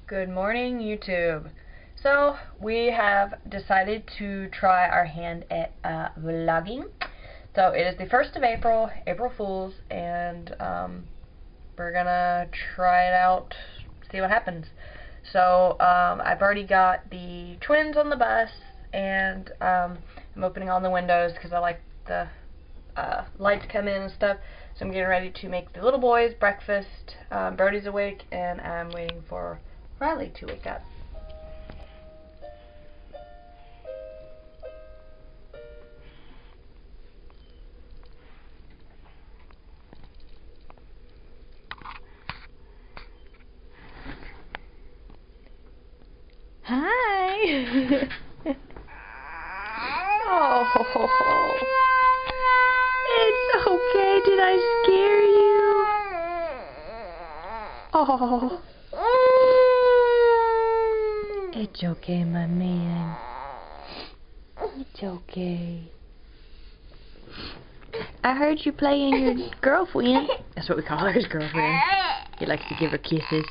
Good morning, YouTube. So we have decided to try our hand at vlogging. So it is the 1st of April, April Fool's, and we're gonna try it out, see what happens. So I've already got the twins on the bus, and I'm opening all the windows because I like the light to come in and stuff. So I'm getting ready to make the little boys breakfast. Brody's awake, and I'm waiting for Riley to wake up. Hi. Oh, it's okay. Did I scare you? Oh. It's okay, my man. It's okay. I heard you playing your girlfriend. That's what we call her, his girlfriend. He likes to give her kisses.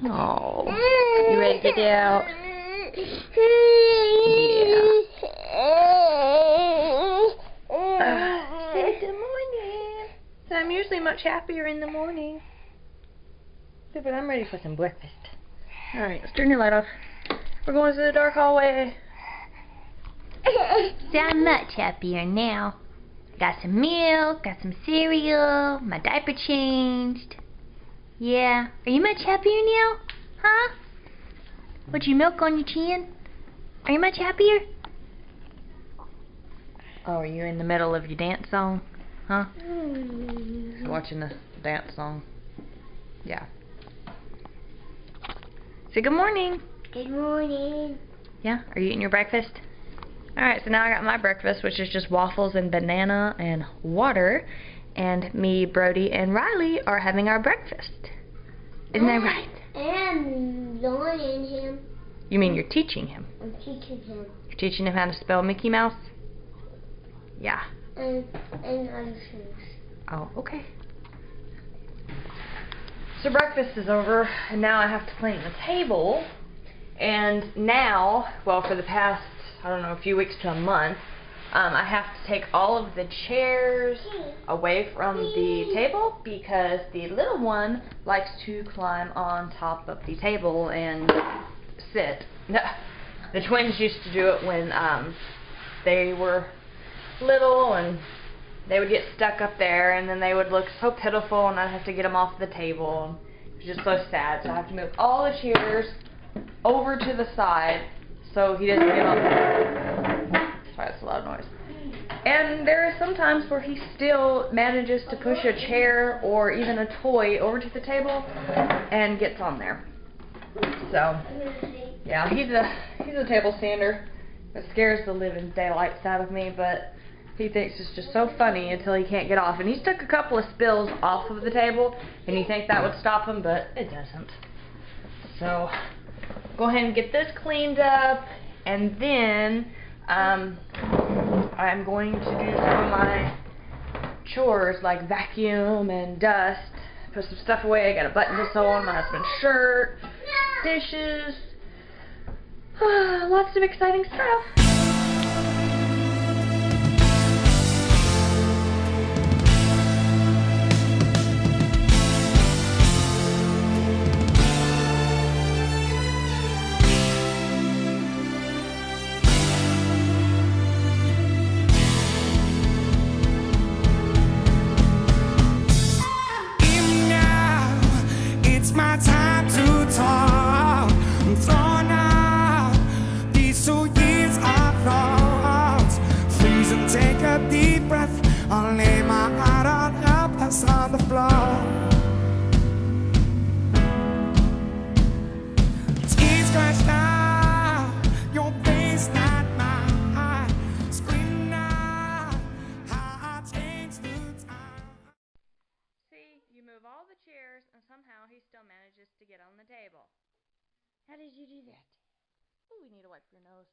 Oh, you ready to get out? Yeah. Say good morning. So I'm usually much happier in the morning. But I'm ready for some breakfast. Alright, let's turn your light off. We're going to the dark hallway. So I'm much happier now. Got some milk, got some cereal, my diaper changed. Yeah. Are you much happier now? Huh? Put your milk on your chin? Are you much happier? Oh, are you in the middle of your dance song? Huh? Watching the dance song. Yeah. Say good morning. Good morning. Yeah? Are you eating your breakfast? Alright, so now I got my breakfast, which is just waffles and banana and water. And me, Brody, and Riley are having our breakfast. Isn't that right? And learning him. You mean you're teaching him? I'm teaching him. You're teaching him how to spell Mickey Mouse? Yeah. And other things. Oh, okay. So breakfast is over, and now I have to clean the table. And now, well, for the past, I don't know, a few weeks to a month, I have to take all of the chairs away from the table because the little one likes to climb on top of the table and sit. The twins used to do it when they were little, and they would get stuck up there, and then they would look so pitiful, and I'd have to get them off the table. It was just so sad. So I have to move all the chairs over to the side so he doesn't get on. Sorry, that's a loud noise. And there are some times where he still manages to push a chair or even a toy over to the table and gets on there. So yeah, he's a table stander. It scares the living daylights out of me, but he thinks it's just so funny until he can't get off. And he's took a couple of spills off of the table, and you think that would stop him, but it doesn't. So go ahead and get this cleaned up, and then I'm going to do some of my chores like vacuum and dust, put some stuff away. I got a button to sew on my husband's shirt, dishes, lots of exciting stuff. My time to talk. I'm throwing out these 2 years of lost. Freeze and take a deep breath. I'll lay my heart on helpless on the floor. Tears crashed out, your face not mine. Screaming out how I changed the time. See, you move all the chairs, and somehow he still manages to get on the table. How did you do that? Oh, we need to wipe your nose.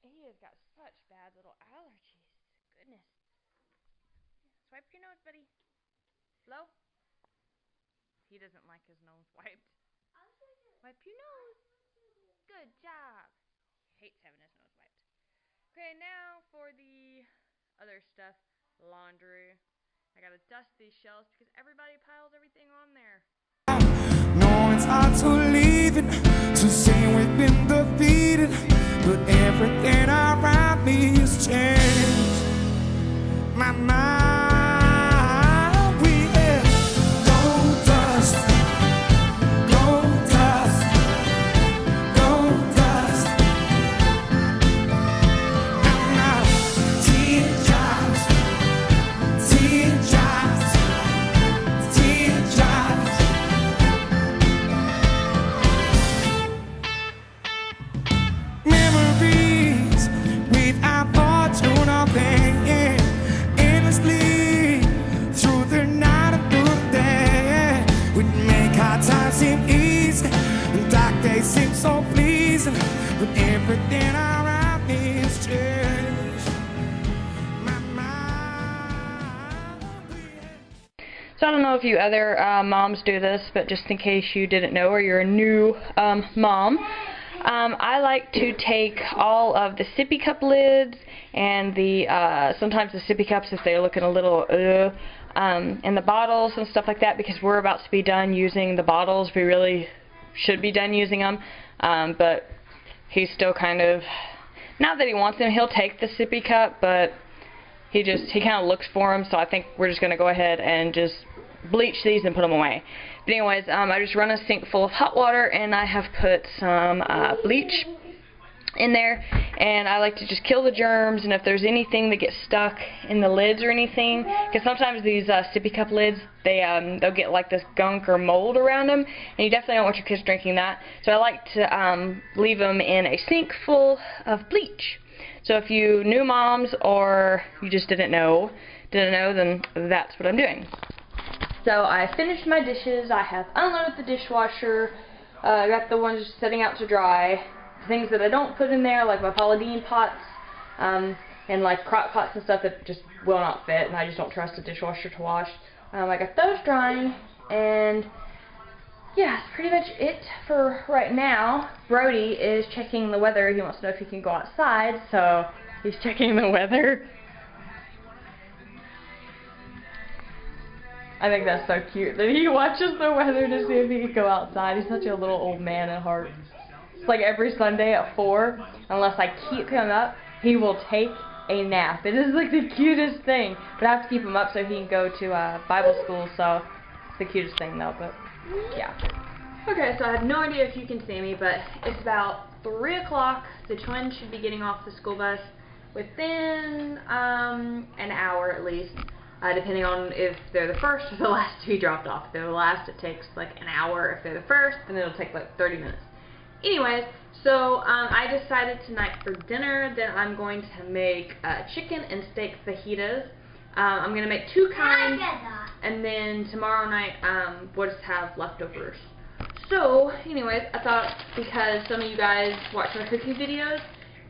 He has got such bad little allergies. Goodness. Swipe your nose, buddy. Slow. He he doesn't like his nose wiped. Wipe your nose. Good job. Hates having his nose wiped. Okay, now for the other stuff. Laundry. I gotta dust these shelves because everybody piles everything on there. No, it's hard to leave it, to say we've been defeated, but everything around me has changed. My mind, we have gold dust, gold dust, gold dust. And now teardrops, teardrops, teardrops. Memories without fortune or pain, endlessly through the night and through the day. We make hard times seem easy and dark days seem so pleasing, but everything around me has changed. My mind. So I don't know if you other moms do this, but just in case you didn't know or you're a new mom, I like to take all of the sippy cup lids and the sometimes the sippy cups if they're looking a little and the bottles and stuff like that, because we're about to be done using the bottles. We really should be done using them, but he's still kind of, not that he wants them, he'll take the sippy cup, but he kind of looks for them, so I think we're just going to go ahead and just bleach these and put them away. But anyways, I just run a sink full of hot water, and I have put some bleach in there, and I like to just kill the germs, and if there's anything that gets stuck in the lids or anything, because sometimes these sippy cup lids, they'll get like this gunk or mold around them, and you definitely don't want your kids drinking that. So I like to leave them in a sink full of bleach. So if you new moms or you just didn't know, then that's what I'm doing. So I finished my dishes. I have unloaded the dishwasher. I got the ones setting out to dry. Things that I don't put in there, like my Polydine pots and like crock pots and stuff that just will not fit, and I just don't trust the dishwasher to wash. I got those drying, and yeah, that's pretty much it for right now. Brody is checking the weather. He wants to know if he can go outside, so he's checking the weather. I think that's so cute that he watches the weather to see if he can go outside. He's such a little old man at heart. It's like every Sunday at 4, unless I keep him up, he will take a nap. It is like the cutest thing. But I have to keep him up so he can go to Bible school, so it's the cutest thing though, but yeah. Okay, so I have no idea if you can see me, but it's about 3 o'clock. The twins should be getting off the school bus within an hour at least, depending on if they're the first or the last to be dropped off. If they're the last, it takes like an hour. If they're the first, then it'll take like 30 minutes. Anyways, so I decided tonight for dinner that I'm going to make chicken and steak fajitas. I'm going to make 2 kinds, and then tomorrow night we'll just have leftovers. So, anyways, I thought because some of you guys watch my cooking videos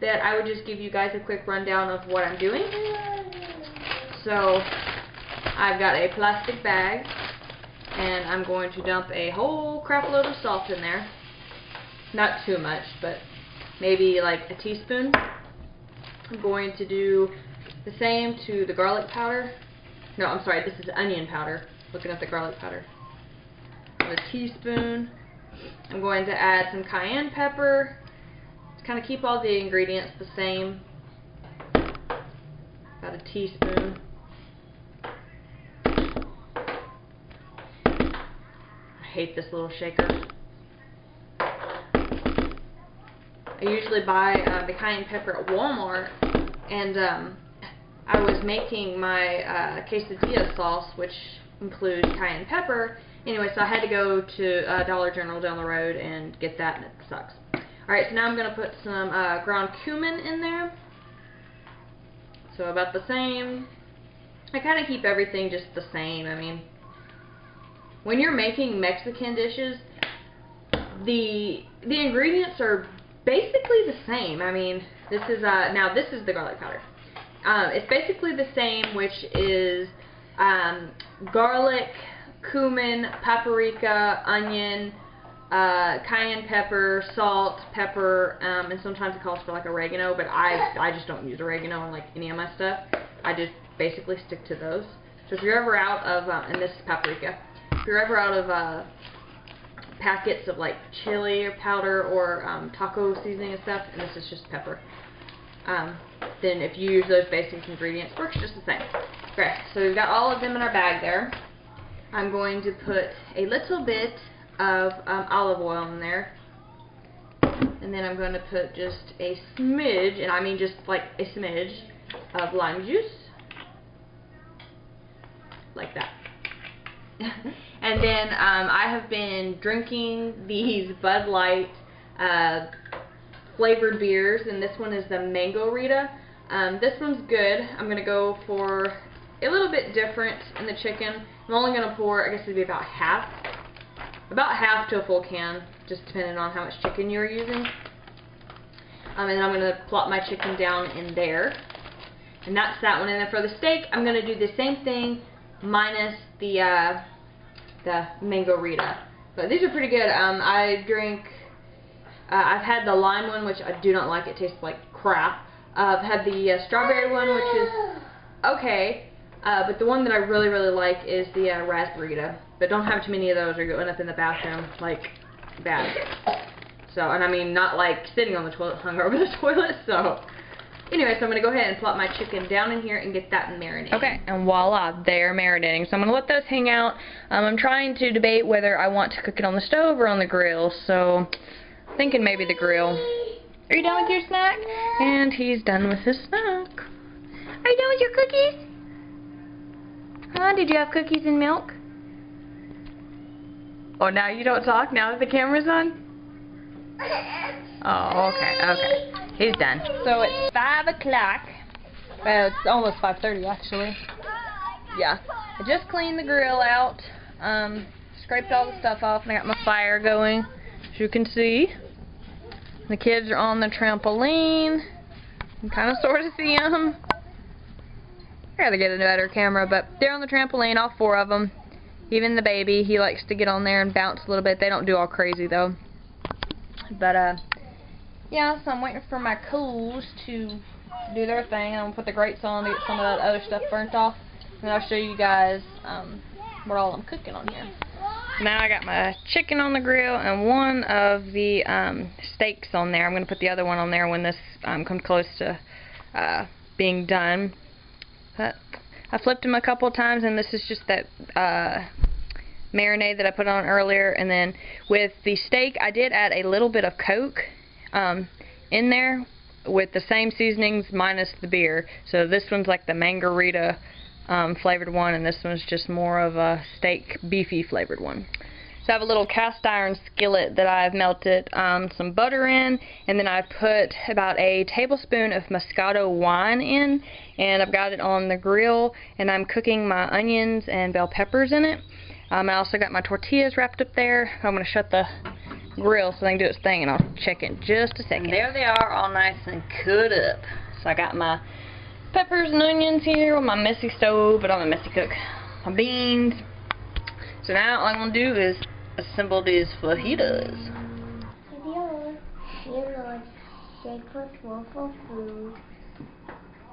that I would just give you guys a quick rundown of what I'm doing. So, I've got a plastic bag, and I'm going to dump a whole crap load of salt in there. Not too much, but maybe like a teaspoon. I'm going to do the same to the garlic powder. No, I'm sorry, this is onion powder. Looking at the garlic powder. A teaspoon. I'm going to add some cayenne pepper. To kind of keep all the ingredients the same. About a teaspoon. I hate this little shaker. I usually buy the cayenne pepper at Walmart, and I was making my quesadilla sauce, which includes cayenne pepper. Anyway, so I had to go to Dollar General down the road and get that, and it sucks. Alright, so now I'm going to put some ground cumin in there. So about the same. I kind of keep everything just the same. I mean, when you're making Mexican dishes, the ingredients are basically the same. I mean, this is now this is the garlic powder. It's basically the same, which is garlic, cumin, paprika, onion, cayenne pepper, salt, pepper, and sometimes it calls for like oregano, but I just don't use oregano in like any of my stuff. I just basically stick to those. So if you're ever out of, and this is paprika, if you're ever out of packets of like chili powder or taco seasoning and stuff, and this is just pepper, then if you use those basic ingredients, it works just the same. Okay, so we've got all of them in our bag there. I'm going to put a little bit of olive oil in there, and then I'm going to put just a smidge, and I mean just like a smidge, of lime juice, like that. And then I have been drinking these Bud Light flavored beers, and this one is the Mango Rita. This one's good. I'm going to go for a little bit different in the chicken. I'm only going to pour, I guess it'd be about half to a full can, just depending on how much chicken you're using. And then I'm going to plop my chicken down in there. And that's that one. And then for the steak, I'm going to do the same thing, minus the Mango Rita. But these are pretty good. I've had the lime one, which I do not like. It tastes like crap. I've had the strawberry one, which is okay. But the one that I really, really like is the raspberry Rita. But don't have too many of those or you'll end up in the bathroom, like, bad. So, and I mean, not like sitting on the toilet, hung over the toilet, so. Anyway, so I'm going to go ahead and plop my chicken down in here and get that marinated. Okay, and voila, they're marinating. So I'm going to let those hang out. I'm trying to debate whether I want to cook it on the stove or on the grill, so thinking maybe the grill. Are you done with your snack? And he's done with his snack. Are you done with your cookies? Huh? Did you have cookies and milk? Oh, now you don't talk now that the camera's on? Oh, okay. He's done. So it's 5 o'clock. Well, it's almost 5:30 actually. Yeah. I just cleaned the grill out. Scraped all the stuff off and I got my fire going, as you can see. The kids are on the trampoline. You can kind of sort of see them. I gotta get a better camera, but they're on the trampoline, all 4 of them. Even the baby, he likes to get on there and bounce a little bit. They don't do all crazy though. But yeah, so I'm waiting for my coals to do their thing. I'm gonna put the grates on to get some of that other stuff burnt off, and I'll show you guys what all I'm cooking on here. Now I got my chicken on the grill and one of the steaks on there. I'm gonna put the other one on there when this comes close to being done. But I flipped them a couple of times, and this is just that marinade that I put on earlier. And then with the steak, I did add a little bit of Coke in there with the same seasonings minus the beer. So this one's like the Mango Rita flavored one, and this one's just more of a steak beefy flavored one. So I have a little cast iron skillet that I've melted some butter in, and then I've put about a tablespoon of Moscato wine in, and I've got it on the grill, and I'm cooking my onions and bell peppers in it. I also got my tortillas wrapped up there. I'm going to shut the grill so they can do its thing, and I'll check in just a second. And there they are, all nice and cut up. So I got my peppers and onions here on my messy stove, but I'm a messy cook. My beans. So now all I'm going to do is assemble these fajitas. Dear Lord, shake us full for food,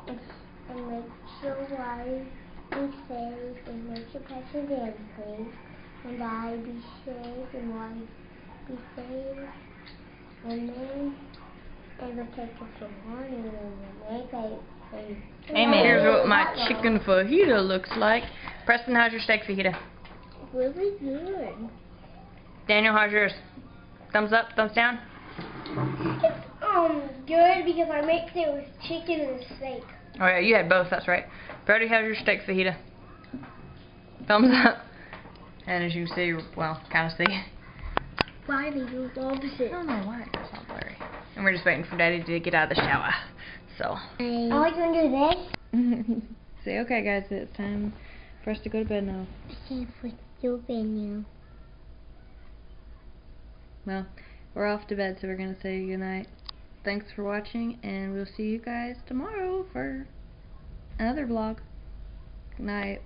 and make sure wise be safe, and make your passion increase, and I be safe, and wise be safe, and then will take us from morning, and Amen. Here's what my chicken fajita looks like. Preston, how's your steak fajita? Really good. Daniel, how's yours? Thumbs up, thumbs down? It's good because I mixed it with chicken and steak. Oh yeah, you had both, that's right. Brody, how's your steak fajita? Thumbs up. And as you can see, well, kind of see. Why do you do opposite? I don't know why it's all blurry. And we're just waiting for Daddy to get out of the shower. So. I like to do this. Say, okay guys, it's time for us to go to bed now. It's time for your bed now. Well, we're off to bed, so we're going to say goodnight. Thanks for watching, and we'll see you guys tomorrow for another vlog. Good night.